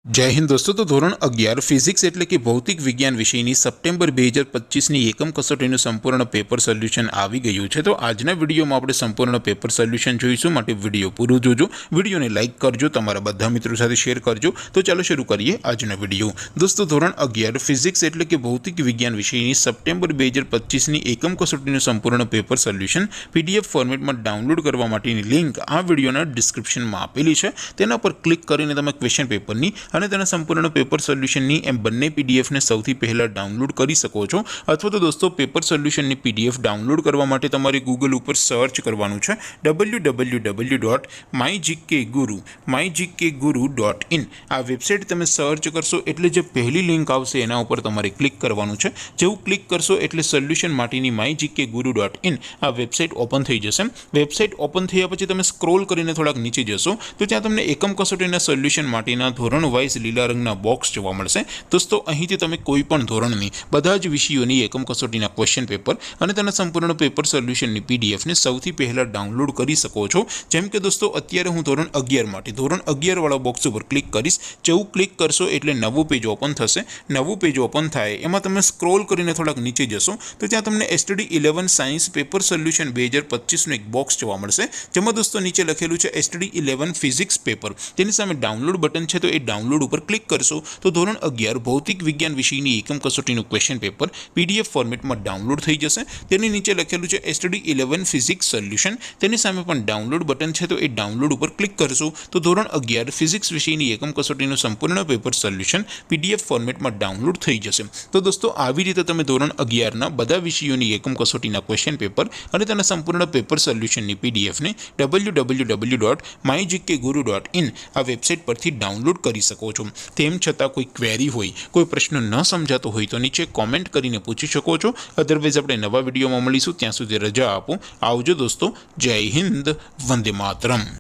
जय हिंद दोस्तों। तो धोरण 11 फिजिक्स एटले कि भौतिक विज्ञान विषयनी सप्टेम्बर 2025 एकम कसोटीનું સંપૂર્ણ પેપર સોલ્યુશન આવી ગયું છે। તો આજના વિડીયોમાં આપણે સંપૂર્ણ પેપર સોલ્યુશન જોઈશું, માટે વિડીયો પૂરું જોજો, વિડીયોને લાઇક કરજો, તમારા બધા મિત્રો સાથે શેર કરજો। તો ચાલો શરૂ કરીએ આજનો વિડીયો। દોસ્તો ધોરણ 11 ફિઝિક્સ એટલે કે ભૌતિક વિજ્ઞાન વિષયની સપ્ટેમ્બર 2025 એકમ કસોટીનું સંપૂર્ણ પેપર સોલ્યુશન પીડીએફ ફોર્મેટમાં ડાઉનલોડ કરવા માટેની લિંક આ વિડીયોના ડિસ્ક્રિપ્શનમાં આપેલી છે। તેના પર ક્લિક કરીને તમે ક્વેશ્ચન પેપરની અને તેના સંપૂર્ણ પેપર સોલ્યુશનની એમ બંને પીડીએફને સૌથી પહેલાં ડાઉનલોડ કરી શકો છો। અથવા તો દોસ્તો પેપર સોલ્યુશનની પીડીએફ ડાઉનલોડ કરવા માટે તમારે ગૂગલ ઉપર સર્ચ કરવાનું છે www.mygkguru.in। આ વેબસાઇટ તમે સર્ચ કરશો એટલે જે પહેલી લિંક આવશે એના ઉપર તમારે ક્લિક કરવાનું છે। જેવું ક્લિક કરશો એટલે સોલ્યુશન માટેની mygkguru.in આ વેબસાઇટ ઓપન થઈ જશે। વેબસાઇટ ઓપન થયા પછી તમે સ્ક્રોલ કરીને થોડાક નીચે જશો તો ત્યાં તમને એકમ કસોટીના સોલ્યુશન માટેના ધોરણ વાઇઝ લીલા રંગના બોક્સ જોવા મળશે। દોસ્તો અહીંથી તમે કોઈ પણ ધોરણની બધા જ વિષયોની એકમ કસોટીના ક્વેશ્ચન પેપર અને તેના સંપૂર્ણ પેપર સોલ્યુશનની પીડીએફને સૌથી પહેલાં ડાઉનલોડ કરી શકો છો। જેમ કે દોસ્તો અત્યારે હું ધોરણ 11 માટે ધોરણ 11 વાળા બોક્સ ઉપર ક્લિક કરીશ। જેવું ક્લિક કરશો એટલે નવું પેજ ઓપન થશે। નવું પેજ ઓપન થાય એમાં તમે સ્ક્રોલ કરીને થોડાક નીચે જશો તો ત્યાં તમને એસટીડી 11 સાયન્સ પેપર સોલ્યુશન 2025નું એક બોક્સ જોવા મળશે, જેમાં દોસ્તો નીચે લખેલું છે એસટીડી 11 ફિઝિક્સ પેપર। તેની સામે ડાઉનલોડ બટન છે, તો એ ડાઉનલોડ ઉપર ક્લિક કરશો તો ધોરણ 11 ભૌતિક વિજ્ઞાન વિષયની એકમ કસોટીનું ક્વેશ્ચન પેપર પીડીએફ ફોર્મેટમાં ડાઉનલોડ થઈ જશે। તેની નીચે લખેલું છે એસટીડી 11 ફિઝિક્સ સોલ્યુશન, તેની સામે પણ ડાઉનલોડ બટન છે, તો એ ડાઉનલોડ ઉપર ક્લિક કરશો તો ધોરણ 11 ફિઝિક્સ વિષયની એકમ કસોટીનું સંપૂર્ણ પેપર સોલ્યુશન પીડીએફ ફોર્મેટમાં ડાઉનલોડ થઈ જશે। તો દોસ્તો આવી રીતે તમે ધોરણ 11ના બધા વિષયોની એકમ કસોટીના ક્વેશ્ચન પેપર અને તેના સંપૂર્ણ પેપર સોલ્યુશનની પીડીએફને www.mygkguru.in આ વેબસાઇટ પરથી ડાઉનલોડ કરી શકો છો। તેમ છતાં કોઈ ક્વેરી હોય, કોઈ પ્રશ્ન ન સમજાતો હોય તો નીચે કોમેન્ટ કરીને પૂછી શકો છો। અધરવાઇઝ આપણે નવા વિડીયોમાં મળીશું, ત્યાં સુધી રજા આપો। આવજો દોસ્તો, જય હિન્દ, વંદે માતરમ।